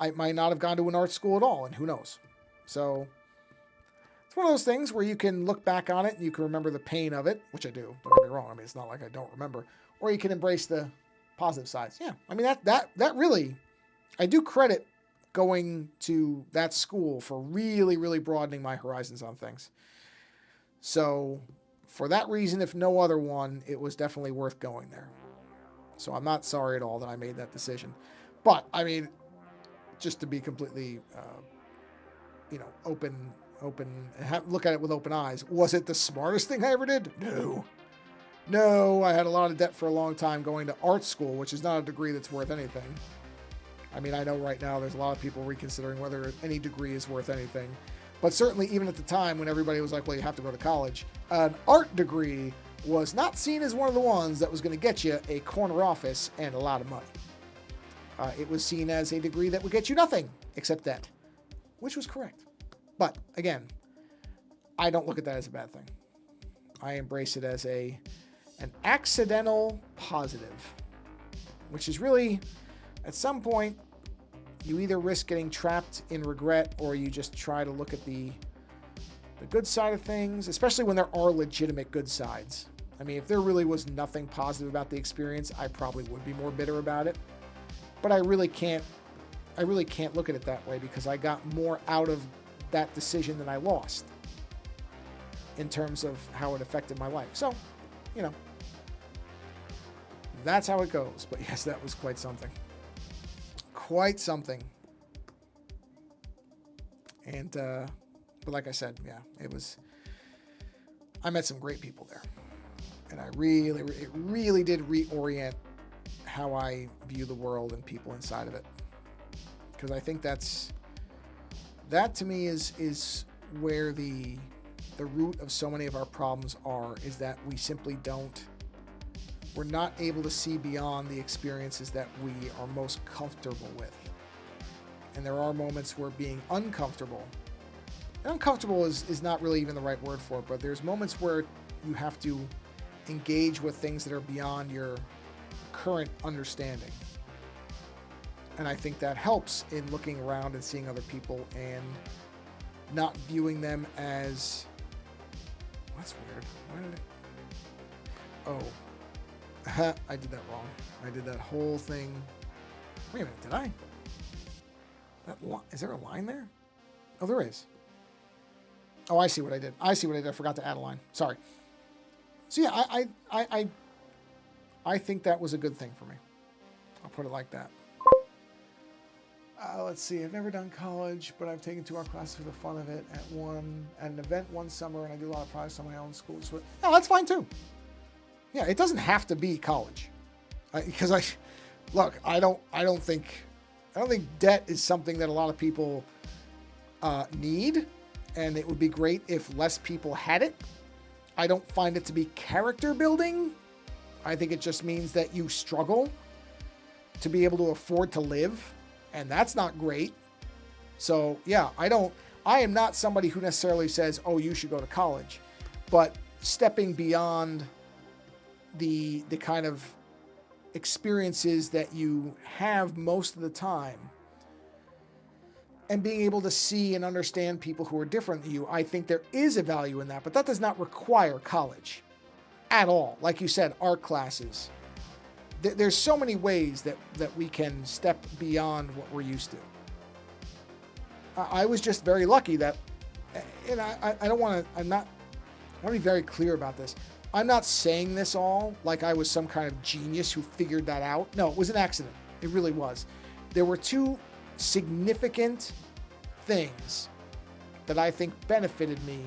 I might not have gone to an art school at all, and who knows? So it's one of those things where you can look back on it and you can remember the pain of it, which I do. Don't get me wrong. I mean, it's not like I don't remember. Or you can embrace the positive sides. Yeah, I mean, that really, I do credit going to that school for really, really broadening my horizons on things. So for that reason, if no other one, it was definitely worth going there. So I'm not sorry at all that I made that decision. But, I mean, just to be completely, open, look at it with open eyes. Was it the smartest thing I ever did? No, I had a lot of debt for a long time going to art school, which is not a degree that's worth anything. I mean, I know right now there's a lot of people reconsidering whether any degree is worth anything. But certainly, even at the time when everybody was like, well, you have to go to college, an art degree was not seen as one of the ones that was going to get you a corner office and a lot of money. It was seen as a degree that would get you nothing except debt, which was correct. But again, I don't look at that as a bad thing. I embrace it as an accidental positive, which is really, at some point, you either risk getting trapped in regret or you just try to look at the good side of things, especially when there are legitimate good sides. I mean, if there really was nothing positive about the experience, I probably would be more bitter about it. But I really can't look at it that way because I got more out of that decision than I lost in terms of how it affected my life. So, that's how it goes. But yes, that was quite something. Quite something. And, but like I said, yeah, I met some great people there. And it really did reorient how I view the world and people inside of it. Because I think that to me is where the root of so many of our problems is that we simply we're not able to see beyond the experiences that we are most comfortable with. And there are moments where being uncomfortable, and uncomfortable is not really even the right word for it, but there's moments where you have to engage with things that are beyond your current understanding. And I think that helps in looking around and seeing other people and not viewing them as, that's weird. Why did I did that wrong. I did that whole thing. Wait a minute, did I? Is there a line there? Oh, there is. Oh, I see what I did. I forgot to add a line. Sorry. So yeah, I I think that was a good thing for me. I'll put it like that. Let's see. I've never done college, but I've taken 2 art classes for the fun of it at an event one summer, and I do a lot of projects on my own school. So, no, that's fine too. Yeah, it doesn't have to be college, because I don't think debt is something that a lot of people need, and it would be great if less people had it. I don't find it to be character building. I think it just means that you struggle to be able to afford to live, and that's not great. So yeah, I am not somebody who necessarily says, oh, you should go to college, but stepping beyond the kind of experiences that you have most of the time and being able to see and understand people who are different than you, I think there is a value in that, but that does not require college at all. Like you said, art classes. There's so many ways that we can step beyond what we're used to. I was just very lucky that, and I want to be very clear about this. I'm not saying this all like I was some kind of genius who figured that out. No, it was an accident. It really was. There were 2 significant things that I think benefited me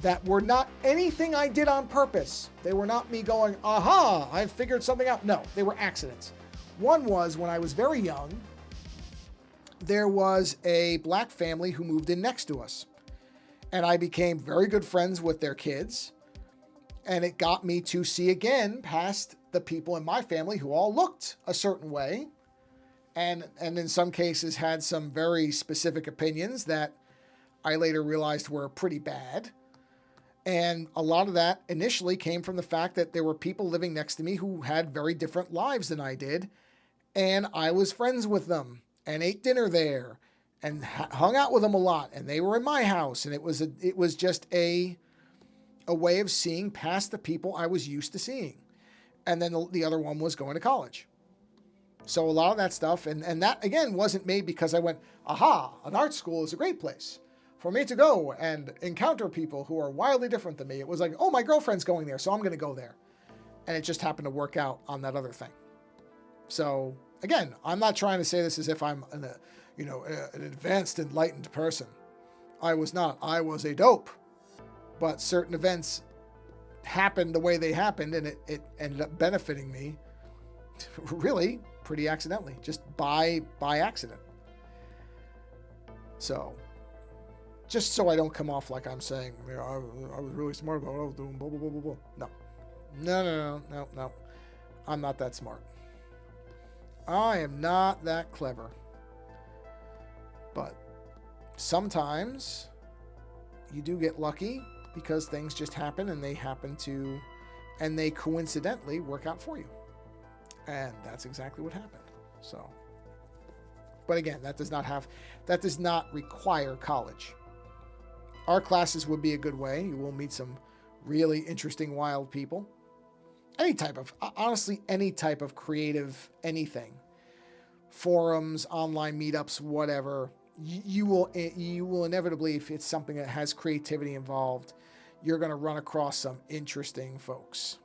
that were not anything I did on purpose. They were not me going, aha, I figured something out. No, they were accidents. One was when I was very young, there was a black family who moved in next to us. And I became very good friends with their kids. And it got me to see again past the people in my family who all looked a certain way. And in some cases had some very specific opinions that I later realized were pretty bad. And a lot of that initially came from the fact that there were people living next to me who had very different lives than I did. And I was friends with them and ate dinner there and hung out with them a lot. And they were in my house. And it was just a way of seeing past the people I was used to seeing. And then the other one was going to college. So a lot of that stuff, and that, again, wasn't made because I went, aha, an art school is a great place for me to go and encounter people who are wildly different than me. It was like, oh, my girlfriend's going there, so I'm going to go there. And it just happened to work out on that other thing. So, again, I'm not trying to say this as if I'm an advanced, enlightened person. I was not. I was a dope. But certain events happened the way they happened, and it ended up benefiting me really pretty accidentally, just by accident. So, just so I don't come off like I'm saying, I was really smart about what I was doing, blah, blah, blah, blah, blah. No. I'm not that smart. I am not that clever. But sometimes you do get lucky because things just happen and they coincidentally work out for you. And that's exactly what happened. So, but again, that does not require college. Art classes would be a good way. You will meet some really interesting, wild people. Honestly, any type of creative anything. Forums, online meetups, whatever. You will inevitably, if it's something that has creativity involved, you're going to run across some interesting folks.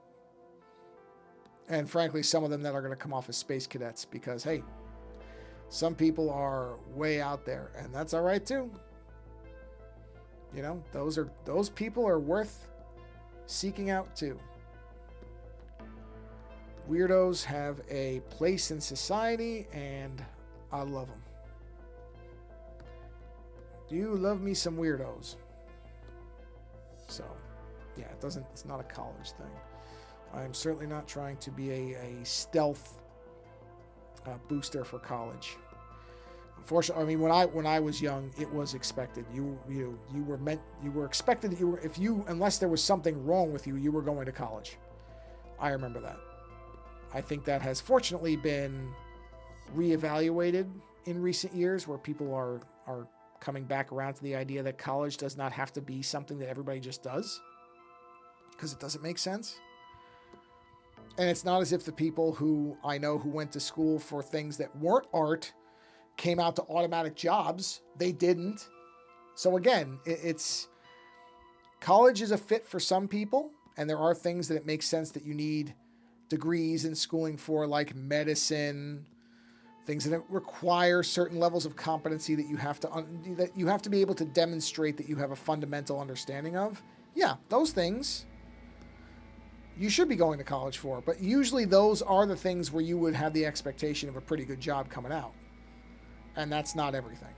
And frankly, some of them that are going to come off as space cadets because, hey, some people are way out there, and that's all right too. You know, those people are worth seeking out too. Weirdos have a place in society, and I love them. Do you love me some weirdos? So, yeah, it's not a college thing. I'm certainly not trying to be a stealth booster for college. Unfortunately, I mean, when I was young, it was expected. You were expected that unless there was something wrong with you, you were going to college. I remember that. I think that has fortunately been reevaluated in recent years, where people are coming back around to the idea that college does not have to be something that everybody just does, because it doesn't make sense. And it's not as if the people who I know who went to school for things that weren't art came out to automatic jobs. They didn't. So again, college is a fit for some people, and there are things that it makes sense that you need degrees in schooling for, like medicine, things that require certain levels of competency that you have to be able to demonstrate that you have a fundamental understanding of. Yeah, those things you should be going to college for, but usually those are the things where you would have the expectation of a pretty good job coming out. And that's not everything.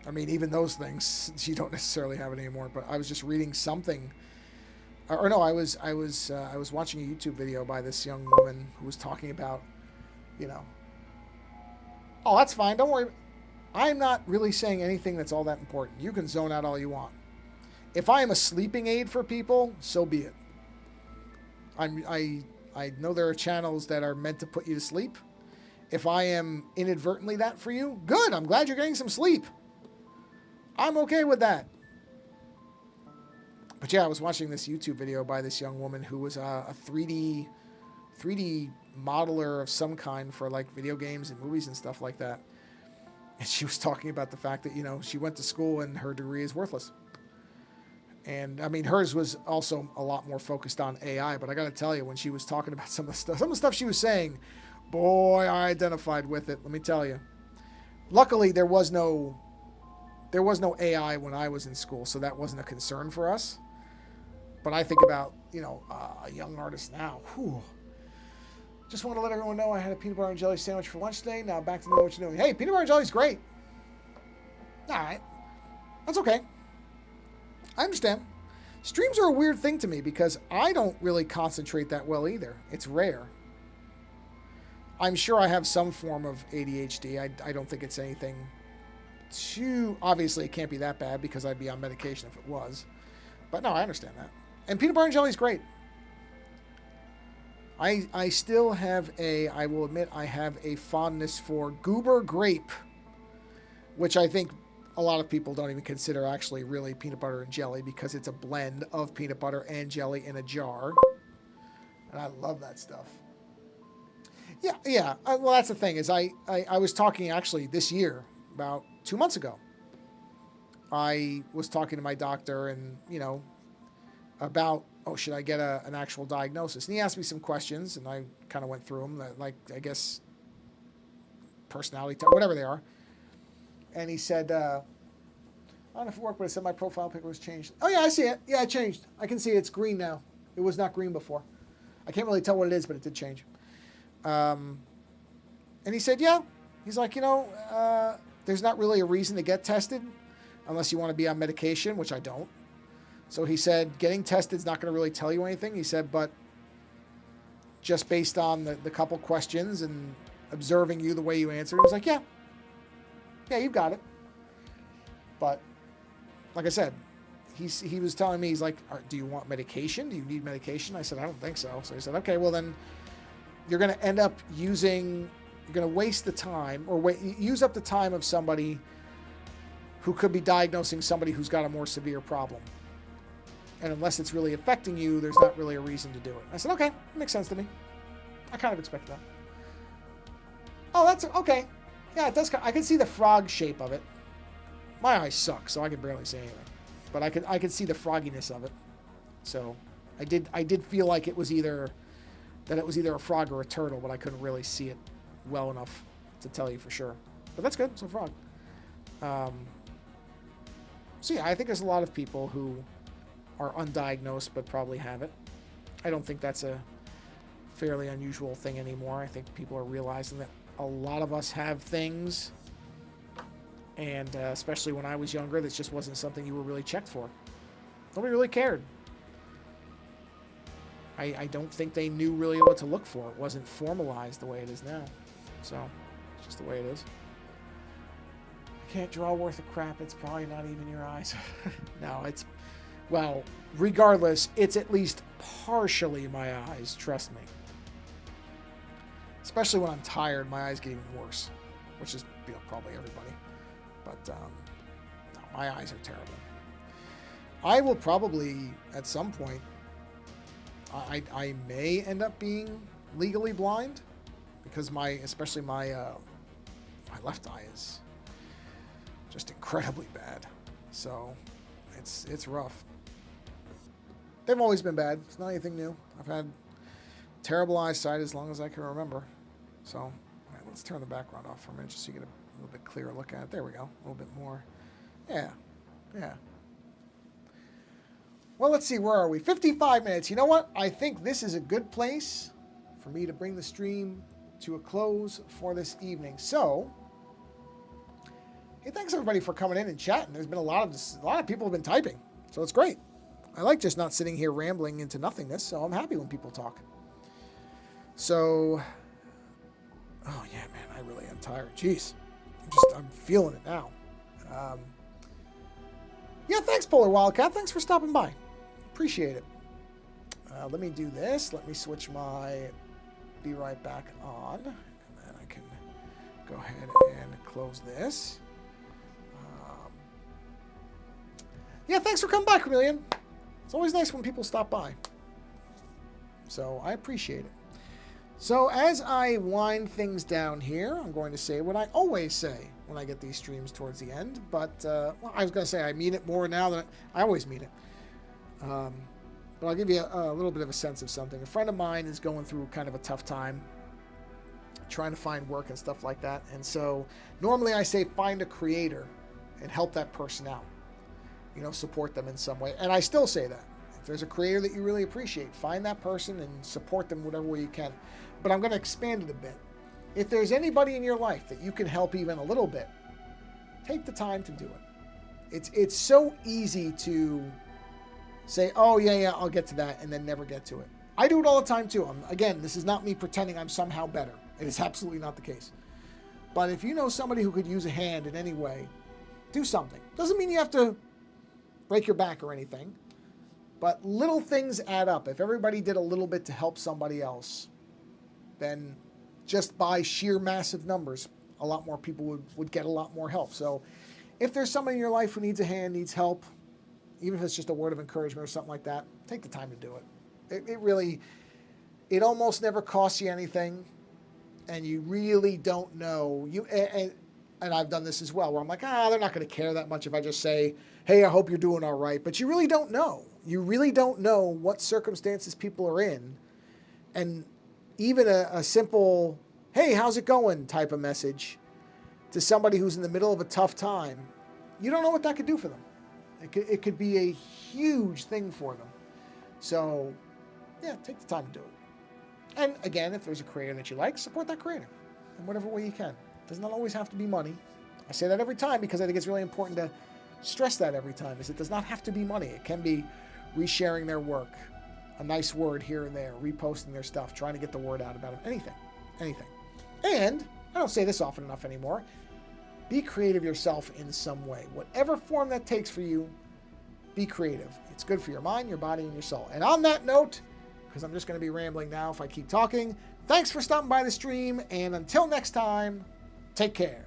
I mean, even those things you don't necessarily have it anymore. But I was just reading something, or no, I was watching a YouTube video by this young woman who was talking about, you know, oh, that's fine, don't worry. I'm not really saying anything that's all that important. You can zone out all you want. If I am a sleeping aid for people, so be it. I know there are channels that are meant to put you to sleep. If I am inadvertently that for you, good. I'm glad you're getting some sleep. I'm okay with that. But yeah, I was watching this YouTube video by this young woman who was a 3D modeler of some kind for like video games and movies and stuff like that. And she was talking about the fact that, you know, she went to school and her degree is worthless. And I mean, hers was also a lot more focused on AI, but I got to tell you, when she was talking about some of the stuff she was saying, boy, I identified with it. Let me tell you. Luckily, there was no AI when I was in school, so that wasn't a concern for us. But I think about, you know, a young artist now. Whew. Just want to let everyone know I had a peanut butter and jelly sandwich for lunch today. Now back to know what you're doing. Hey, peanut butter and jelly is great. All right. That's okay. I understand. Streams are a weird thing to me because I don't really concentrate that well either. It's rare. I'm sure I have some form of ADHD. I don't think it's anything too... Obviously, it can't be that bad because I'd be on medication if it was. But no, I understand that. And peanut butter and jelly is great. I still have I will admit, I have a fondness for Goober grape, which I think a lot of people don't even consider actually really peanut butter and jelly because it's a blend of peanut butter and jelly in a jar. And I love that stuff. Yeah. Well, that's the thing is I was talking actually this year, about 2 months ago. I was talking to my doctor and, you know, about, should I get an actual diagnosis? And he asked me some questions and I kind of went through them, like, I guess, personality, whatever they are. And he said, I don't know if it worked, but it said my profile picture was changed. Oh, yeah, I see it. Yeah, it changed. I can see it's green now. It was not green before. I can't really tell what it is, but it did change. And he said, yeah. He's like, you know, there's not really a reason to get tested unless you want to be on medication, which I don't. So he said, getting tested is not going to really tell you anything. He said, but just based on the couple questions and observing you the way you answered, he was like, yeah, you've got it. But like I said, he was telling me, he's like, do you want medication? Do you need medication? I said, I don't think so. So he said, okay, well then you're going to end up you're going to waste the time or use up the time of somebody who could be diagnosing somebody who's got a more severe problem. And unless it's really affecting you, there's not really a reason to do it. I said, okay, that makes sense to me. I kind of expect that. Oh, that's okay. Yeah, it does. I can see the frog shape of it. My eyes suck, so I can barely see anything. But I could see the frogginess of it. So I did feel like it was either a frog or a turtle, but I couldn't really see it well enough to tell you for sure. But that's good. It's a frog. So yeah, I think there's a lot of people who are undiagnosed but probably have it. I don't think that's a fairly unusual thing anymore. I think people are realizing that a lot of us have things, and especially when I was younger, this just wasn't something you were really checked for. Nobody really cared. I don't think they knew really what to look for. It wasn't formalized the way it is now. So, it's just the way it is. I can't draw worth a crap. It's probably not even your eyes. No, it's... Well, regardless, it's at least partially my eyes, trust me. Especially when I'm tired, my eyes get even worse. Which is, you know, probably everybody. But, no, my eyes are terrible. I will probably, at some point, I may end up being legally blind. Because especially my left eye is just incredibly bad. So, it's rough. They've always been bad. It's not anything new. I've had Terrible eyesight as long as I can remember. So, all right, let's turn the background off for a minute just so you get a little bit clearer look at it. There we go. A little bit more. Yeah. Yeah. Well, let's see. Where are we? 55 minutes. You know what? I think this is a good place for me to bring the stream to a close for this evening. So, hey, thanks everybody for coming in and chatting. There's been a lot of people have been typing, so it's great. I like just not sitting here rambling into nothingness, so I'm happy when people talk. So, oh yeah, man, I really am tired. Jeez, I'm feeling it now. Yeah, thanks, Polar Wildcat. Thanks for stopping by. Appreciate it. Let me do this. Let me switch my Be Right Back on, and then I can go ahead and close this. Yeah, thanks for coming by, Chameleon. It's always nice when people stop by. So I appreciate it. So as I wind things down here, I'm going to say what I always say when I get these streams towards the end. But well, I was going to say I mean it more now than I always mean it. But I'll give you a little bit of a sense of something. A friend of mine is going through kind of a tough time, trying to find work and stuff like that. And so normally I say find a creator and help that person out. You know, support them in some way. And I still say that. If there's a creator that you really appreciate, find that person and support them whatever way you can. But I'm going to expand it a bit. If there's anybody in your life that you can help even a little bit, take the time to do it. It's so easy to say, oh, yeah, I'll get to that, and then never get to it. I do it all the time, too. Again, this is not me pretending I'm somehow better. It is absolutely not the case. But if you know somebody who could use a hand in any way, do something. Doesn't mean you have to break your back or anything. But little things add up. If everybody did a little bit to help somebody else, then just by sheer massive numbers, a lot more people would get a lot more help. So if there's somebody in your life who needs a hand, needs help, even if it's just a word of encouragement or something like that, take the time to do it. It almost never costs you anything, and you really don't know. And I've done this as well, where I'm like, they're not going to care that much if I just say, hey, I hope you're doing all right. But you really don't know. You really don't know what circumstances people are in. And even a simple, hey, how's it going type of message to somebody who's in the middle of a tough time, you don't know what that could do for them. It could be a huge thing for them. So, yeah, take the time to do it. And again, if there's a creator that you like, support that creator in whatever way you can. It does not always have to be money. I say that every time because I think it's really important to stress that every time, is it does not have to be money. It can be resharing their work, a nice word here and there, reposting their stuff, trying to get the word out about it, anything. And I don't say this often enough anymore, be creative yourself in some way. Whatever form that takes for you, be creative. It's good for your mind, your body, and your soul. And on that note, because I'm just going to be rambling now if I keep talking, thanks for stopping by the stream, and until next time, take care.